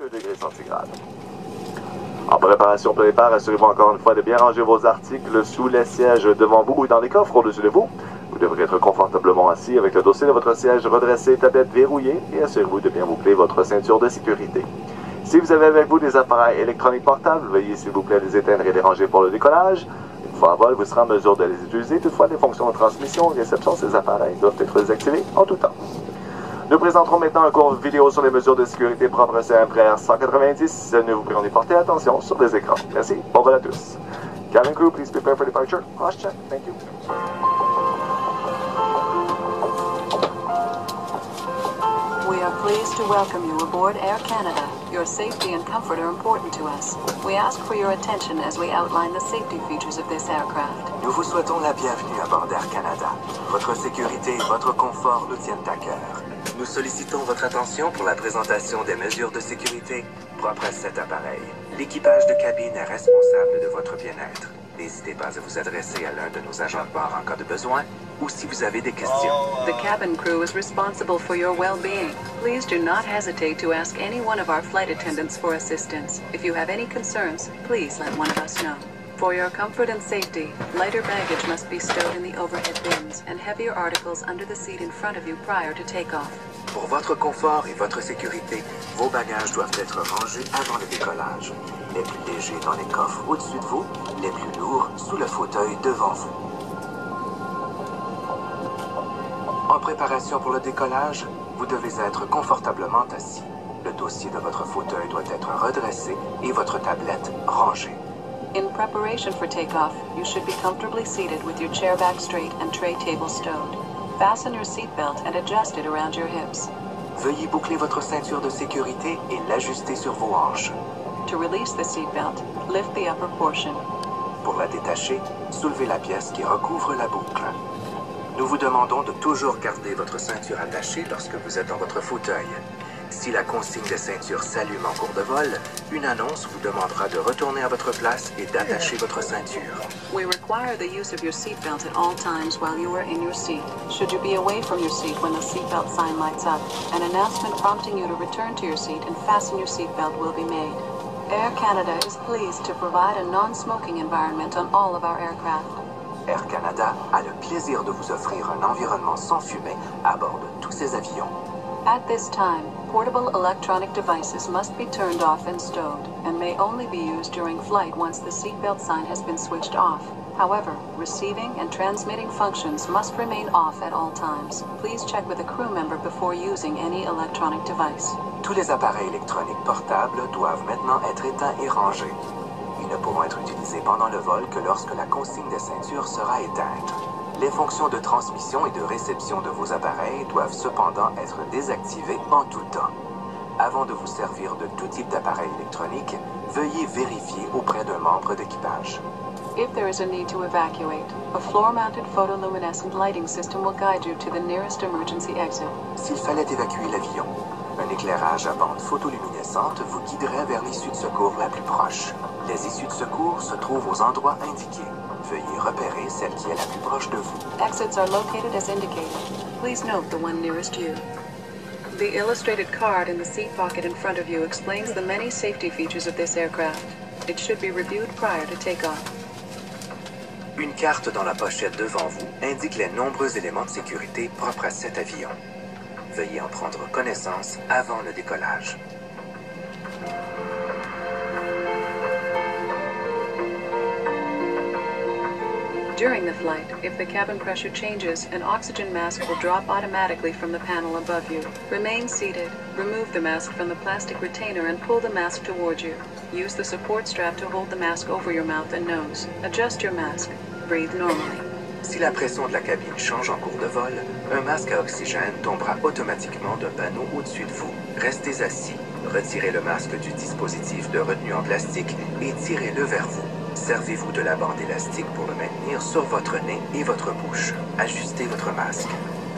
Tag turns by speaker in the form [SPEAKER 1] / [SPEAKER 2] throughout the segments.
[SPEAKER 1] degrés centigrades. En préparation pour le départ, assurez-vous encore une fois de bien ranger vos articles sous les sièges devant vous ou dans les coffres au-dessus de vous. Vous devrez être confortablement assis avec le dossier de votre siège redressé, tablette verrouillée et assurez-vous de bien boucler votre ceinture de sécurité. Si vous avez avec vous des appareils électroniques portables, veuillez s'il vous plaît les éteindre et les ranger pour le décollage. Une fois à vol, vous serez en mesure de les utiliser. Toutefois, les fonctions de transmission et réception de ces appareils doivent être désactivées en tout temps. Nous présenterons maintenant un cours vidéo sur les mesures de sécurité propres à CMPR 190. Nous vous prions d'y porter attention sur les écrans. Merci. Bon vol à tous. Cabin crew, please prepare for departure. Cross check. Thank you.
[SPEAKER 2] We are pleased to welcome you aboard Air Canada. Your safety and comfort are important to us. We ask for your attention as we outline the safety features of this aircraft.
[SPEAKER 3] Nous vous souhaitons la bienvenue à bord d'Air Canada. Votre sécurité et votre confort nous tiennent à cœur. Nous sollicitons votre attention pour la présentation des mesures de sécurité propres à cet appareil. L'équipage de cabine est responsable de votre bien-être. N'hésitez pas à vous adresser à l'un de nos agents de bord en cas de besoin ou si vous avez des questions.
[SPEAKER 2] The cabin crew is responsible for your well-being. Please do not hesitate to ask any one of our flight attendants for assistance. If you have any concerns, please let one of us know. For your comfort and safety, lighter baggage must be stowed in the overhead bins and heavier articles under the seat in front of you prior to takeoff.
[SPEAKER 3] Pour votre confort et votre sécurité, vos bagages doivent être rangés avant le décollage. Les plus légers dans les coffres au-dessus de vous, les plus lourds sous le fauteuil devant vous. En préparation pour le décollage, vous devez être confortablement assis. Le dossier de votre fauteuil doit être redressé et votre tablette rangée.
[SPEAKER 2] In preparation for takeoff, you should be comfortably seated with your chair back straight and tray table stowed. Fasten your seatbelt and adjust it around your hips.
[SPEAKER 3] Veuillez boucler votre ceinture de sécurité et l'ajuster sur vos hanches.
[SPEAKER 2] To release the seatbelt, lift the upper portion.
[SPEAKER 3] Pour la détacher, soulevez la pièce qui recouvre la boucle. Nous vous demandons de toujours garder votre ceinture attachée lorsque vous êtes dans votre fauteuil. Si la consigne de ceinture s'allume en cours de vol, une annonce vous demandera de retourner à votre place et d'attacher votre ceinture.
[SPEAKER 2] We require the use of your seatbelt at all times while you are in your seat. Should you be away from your seat when the seatbelt sign lights up, an announcement prompting you to return to your seat and fasten your seatbelt will be made. Air Canada is pleased to provide a non-smoking environment on all of our aircraft.
[SPEAKER 3] Air Canada a le plaisir de vous offrir un environnement sans fumée à bord de tous ses avions.
[SPEAKER 2] At this time, portable electronic devices must be turned off and stowed, and may only be used during flight once the seatbelt sign has been switched off. However, receiving and transmitting functions must remain off at all times. Please check with a crew member before using any electronic device.
[SPEAKER 3] Tous les appareils électroniques portables doivent maintenant être éteints et rangés. Ils ne pourront être utilisés pendant le vol que lorsque la consigne de ceinture sera éteinte. Les fonctions de transmission et de réception de vos appareils doivent cependant être désactivées en tout temps. Avant de vous servir de tout type d'appareil électronique, veuillez vérifier auprès d'un membre d'équipage.
[SPEAKER 2] If there is a need to evacuate, a floor-mounted photoluminescent lighting system will guide you to the nearest emergency exit.
[SPEAKER 3] S'il fallait évacuer l'avion, un éclairage à bande photoluminescente vous guiderait vers l'issue de secours la plus proche. Les issues de secours se trouvent aux endroits indiqués. Veuillez repérer celle qui est la plus proche de vous.
[SPEAKER 2] Exits are located as indicated. Please note the one nearest you. The illustrated card in the seat pocket in front of you explains the many safety features of this aircraft. It should be reviewed prior to takeoff.
[SPEAKER 3] Une carte dans la pochette devant vous indique les nombreux éléments de sécurité propres à cet avion. Veuillez en prendre connaissance avant le décollage.
[SPEAKER 2] During the flight, if the cabin pressure changes, an oxygen mask will drop automatically from the panel above you. Remain seated, remove the mask from the plastic retainer and pull the mask toward you. Use the support strap to hold the mask over your mouth and nose. Adjust your mask. Breathe normally.
[SPEAKER 3] Si la pression de la cabine change en cours de vol, un masque à oxygène tombera automatiquement d'un panneau au-dessus de vous. Restez assis, retirez le masque du dispositif de retenue en plastique et tirez-le vers vous. Servez-vous de la bande élastique pour le maintenir sur votre nez et votre bouche. Ajustez votre masque.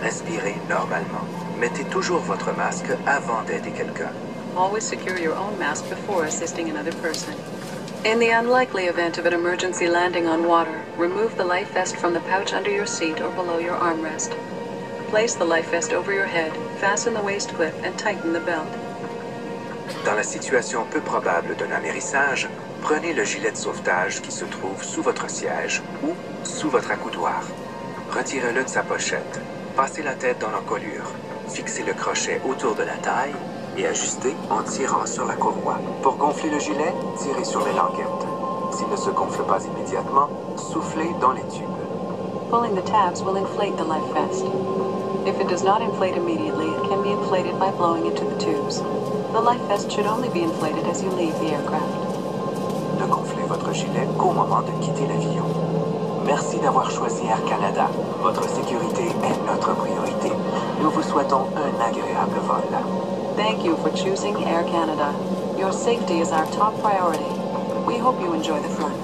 [SPEAKER 3] Respirez normalement. Mettez toujours votre masque avant d'aider quelqu'un.
[SPEAKER 2] Always secure your own mask before assisting another person. In the unlikely event of an emergency landing on water, remove the life vest from the pouch under your seat or below your armrest. Place the life vest over your head, fasten the waist clip, and tighten the belt.
[SPEAKER 3] Dans la situation peu probable d'un amérissage, prenez le gilet de sauvetage qui se trouve sous votre siège ou sous votre accoudoir. Retirez-le de sa pochette, passez la tête dans l'encolure, fixez le crochet autour de la taille et ajustez en tirant sur la courroie. Pour gonfler le gilet, tirez sur les languettes. S'il ne se gonfle pas immédiatement, soufflez dans les tubes.
[SPEAKER 2] Pulling the tabs will inflate the life vest. If it does not inflate immediately, it can be inflated by blowing into the tubes. The life vest should only be inflated as you leave the aircraft.
[SPEAKER 3] Ne gonflez votre gilet qu'au moment de quitter l'avion. Merci d'avoir choisi Air Canada. Votre sécurité est notre priorité. Nous vous souhaitons un agréable vol.
[SPEAKER 2] Thank you for choosing Air Canada. Your safety is our top priority. We hope you enjoy the flight.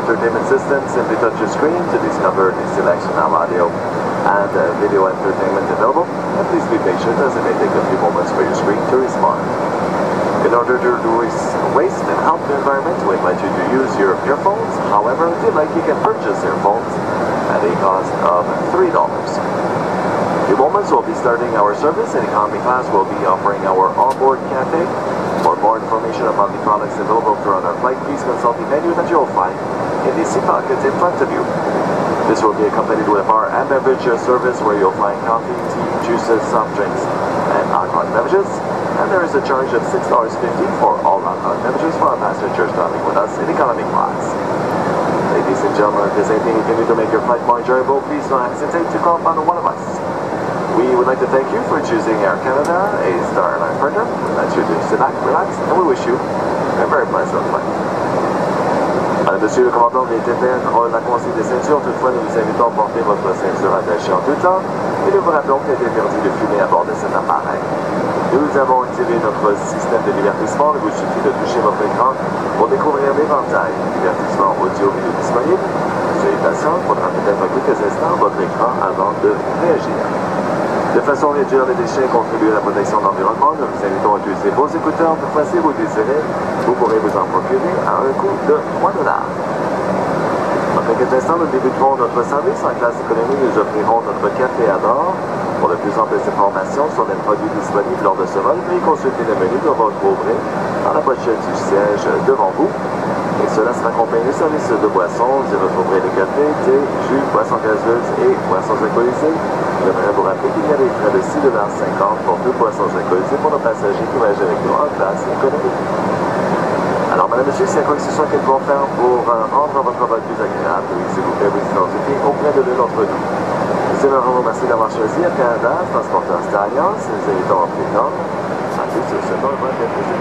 [SPEAKER 1] entertainment system, simply touch your screen to discover the selection of audio and video entertainment available. And please be patient as it may take a few moments for your screen to respond. In order to reduce waste and help the environment, we invite you to use your earphones. However, if you'd like, you can purchase earphones at a cost of $3. In a few moments, we'll be starting our service. In economy class, we'll be offering our onboard cafe. For more information about the products available throughout our flight, please consult the menu that you'll find in the seat pockets in front of you. This will be accompanied with a bar and beverage service where you'll find coffee, tea, juices, soft drinks, and alcoholic beverages. And there is a charge of $6.50 for all alcoholic beverages for our passengers traveling with us in economy class. Ladies and gentlemen, if there's anything you can do to make your flight more enjoyable, please don't hesitate to call upon one of us. We would like to thank you for choosing Air Canada, a Star Airline partner. We invite you to sit back, relax, and we wish you a very pleasant flight. Monsieur le commandant des TPN rôle la consigne des ceintures. Toutefois, nous vous invitons à porter votre ceinture attachée en tout temps et nous vous rappelons qu'il est interdit de fumer à bord de cet appareil. Nous avons activé notre système de divertissement. Il vous suffit de toucher votre écran pour découvrir l'éventail de divertissement audio-vidéo disponible. Soyez patient, il faudra peut-être quelques instants votre écran avant de réagir. De façon à réduire les déchets et contribuer à la protection de l'environnement, nous vous invitons à utiliser vos écouteurs. Toutefois, si vous désirez, vous pourrez vous en procurer à un coût de $3. Dans quelques instants, nous débuterons notre service. En classe économie, nous offrirons notre café à bord. Pour de plus amples informations sur les produits disponibles lors de ce vol, veuillez consulter le menu que vous retrouverez dans la pochette du siège devant vous. Et cela sera accompagné de services de boissons. Vous y retrouverez le café, thé, jus, boissons gazeuses et boissons alcoolisées. Je voudrais vous rappeler qu'il y a des frais de $6,50 pour deux boissons alcoolisées pour nos passagers qui voyagent avec nous en classe économique. Alors, madame, monsieur, s'il y a quoi que ce soit qu'elles vont faire pour rendre votre vol plus agréable, oui, s'il vous plaît, vous identifiez auprès de l'un d'entre nous. Monsieur, nous vous remercie d'avoir choisi Air Canada, transporteur Star Alliance. Nous invitons en prénom. À tous, c'est bon, bon, bien plaisir.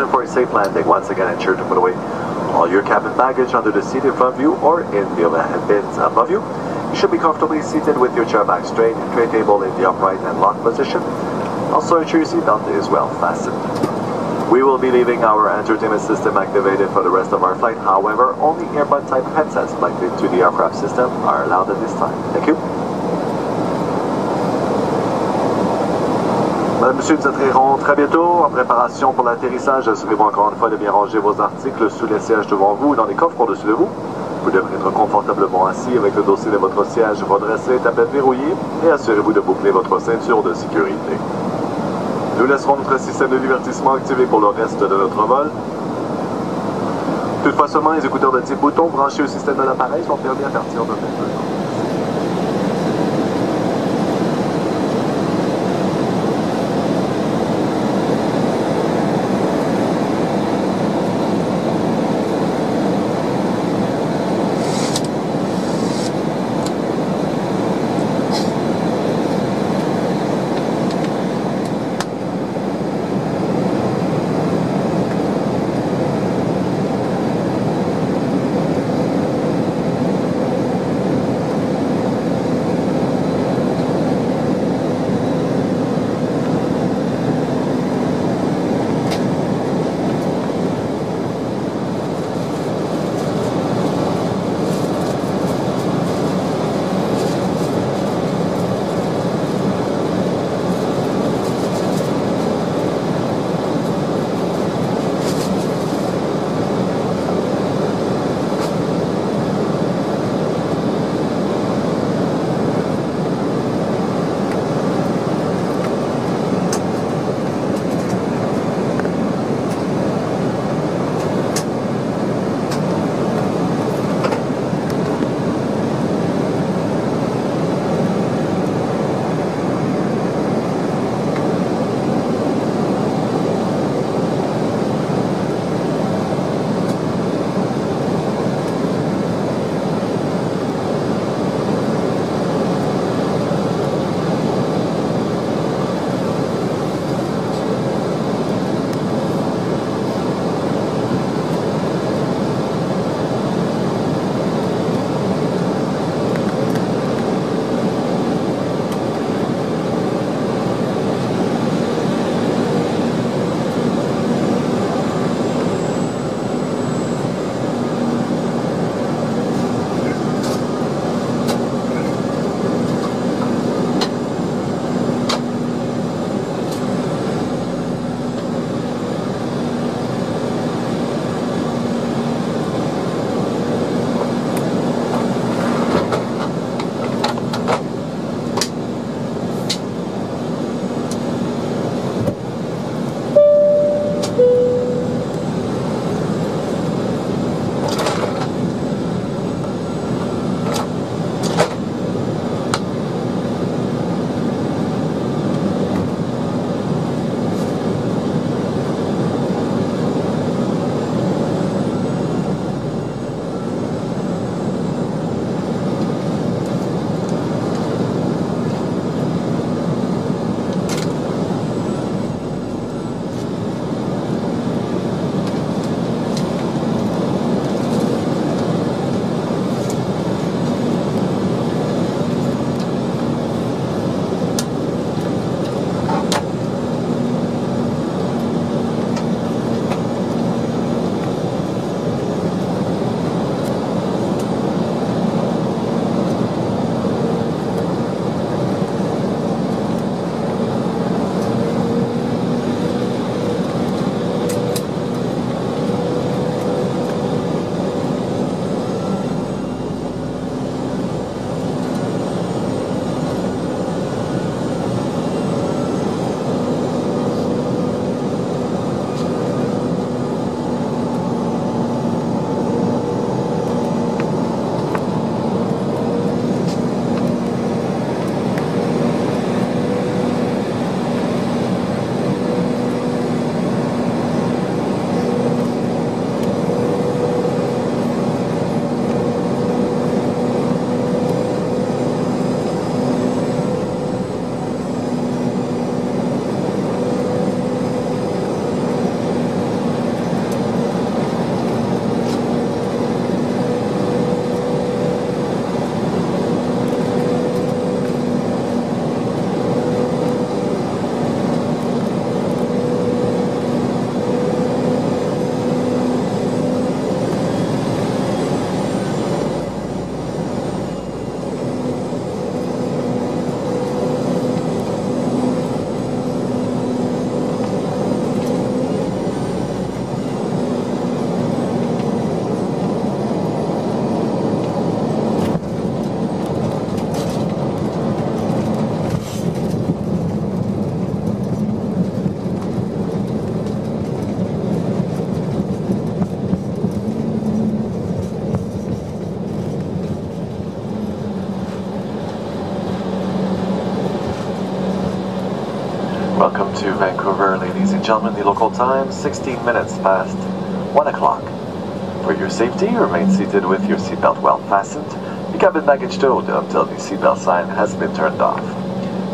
[SPEAKER 1] for a safe landing. Once again, ensure to put away all your cabin baggage under the seat in front of you or in the overhead bins above you. You should be comfortably seated with your chair back straight, tray table in the upright and locked position. Also ensure your seatbelt is well fastened. We will be leaving our entertainment system activated for the rest of our flight. However, only earbud type headsets plugged into the aircraft system are allowed at this time. Thank you. Madame, Monsieur, nous atterrirons très bientôt. En préparation pour l'atterrissage, assurez-vous encore une fois de bien ranger vos articles sous les sièges devant vous ou dans les coffres au-dessus de vous. Vous devrez être confortablement assis avec le dossier de votre siège redressé, tablette verrouillée, et assurez-vous de boucler votre ceinture de sécurité. Nous laisserons notre système de divertissement activé pour le reste de notre vol. Toutefois, seulement les écouteurs de type bouton branchés au système de l'appareil sont permis à partir de maintenant. Welcome to Vancouver, ladies and gentlemen. The local time, 16 minutes past 1 o'clock. For your safety, remain seated with your seatbelt well fastened, your cabin baggage towed until the seatbelt sign has been turned off.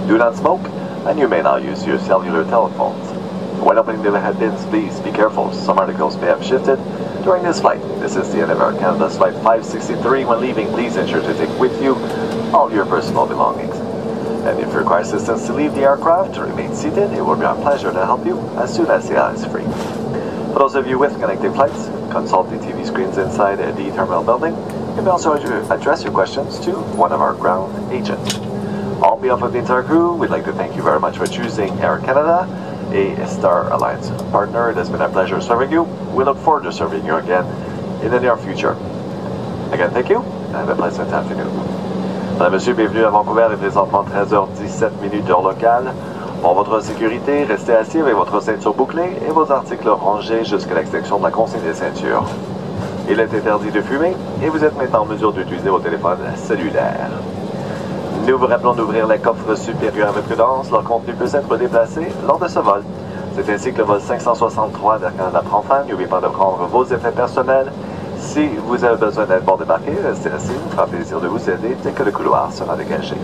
[SPEAKER 1] Do not smoke, and you may now use your cellular telephones. When opening the head bins, please be careful. Some articles may have shifted during this flight. This is the end of Air Canada's Flight 563. When leaving, please ensure to take with you all your personal belongings. And if you require assistance to leave the aircraft, remain seated. It will be our pleasure to help you as soon as the aisle is free. For those of you with connecting flights, consult the TV screens inside the terminal building. You may also address your questions to one of our ground agents. On behalf of the entire crew, we'd like to thank you very much for choosing Air Canada, a Star Alliance partner. It has been a pleasure serving you. We look forward to serving you again in the near future. Again, thank you, and have a pleasant afternoon. Madame, Monsieur, bienvenue à Vancouver. Il est présentement 13h17 heure locale. Pour votre sécurité, restez assis avec votre ceinture bouclée et vos articles rangés jusqu'à l'extinction de la consigne des ceintures. Il est interdit de fumer et vous êtes maintenant en mesure d'utiliser vos téléphones cellulaires. Nous vous rappelons d'ouvrir les coffres supérieurs avec prudence. Leur contenu peut être déplacé lors de ce vol. C'est ainsi que le vol 563 d'Air Canada prend fin. N'oubliez pas de prendre vos effets personnels. Si vous avez besoin d'aide pour débarquer, restez assis. Il nous fera plaisir de vous aider dès que le couloir sera dégagé.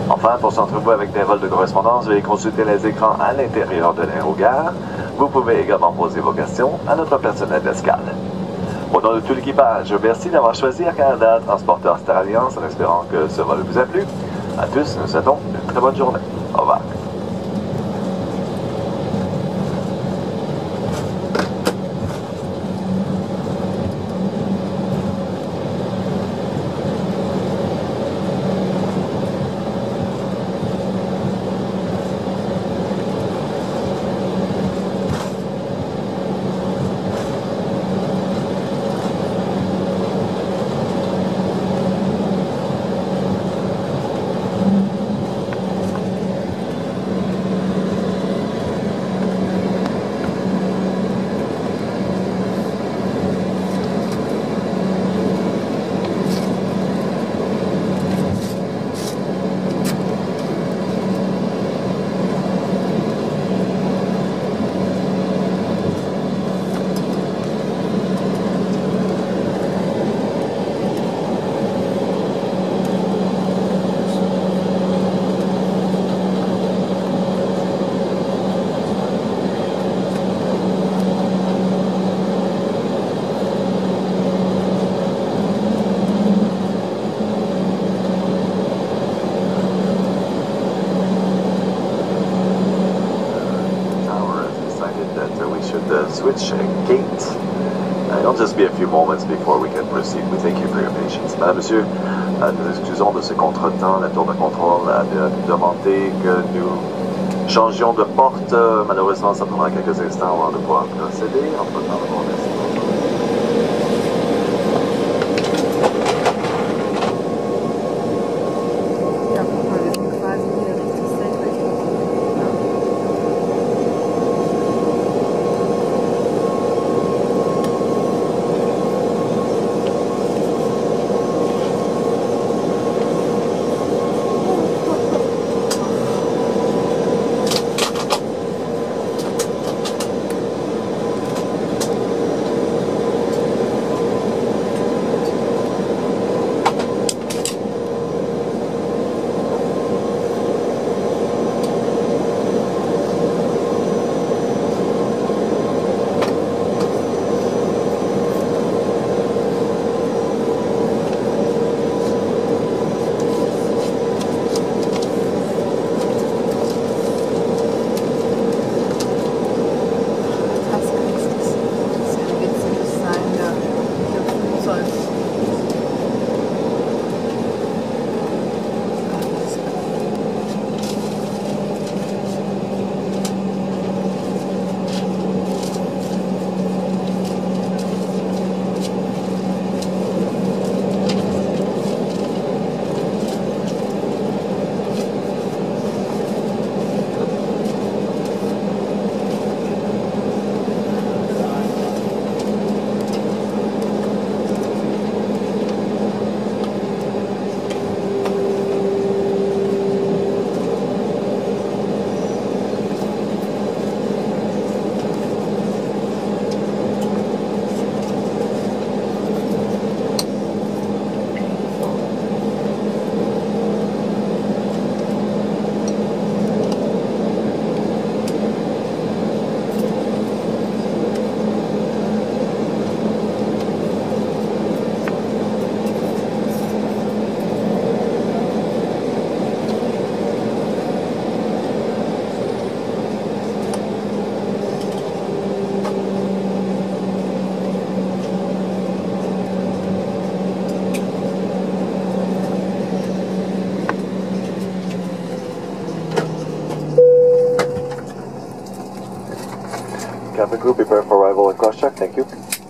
[SPEAKER 1] Enfin, pour s'entretenir avec des vols de correspondance, veuillez consulter les écrans à l'intérieur de l'aérogare. Vous pouvez également poser vos questions à notre personnel d'escale. Au nom de tout l'équipage, merci d'avoir choisi Air Canada, transporteur Star Alliance, en espérant que ce vol vous a plu. À tous, nous souhaitons une très bonne journée. Au revoir. Switch gate. It'll just be a few moments before we can proceed. We thank you for your patience. Madame, Monsieur, nous excusons de ce contretemps. La tour de contrôle a demandé que nous changions de porte. Malheureusement, ça prendra quelques instants avant de pouvoir procéder. Entre-temps, nous allons laisser. Cabin crew, prepare for arrival and cross-check. Thank you.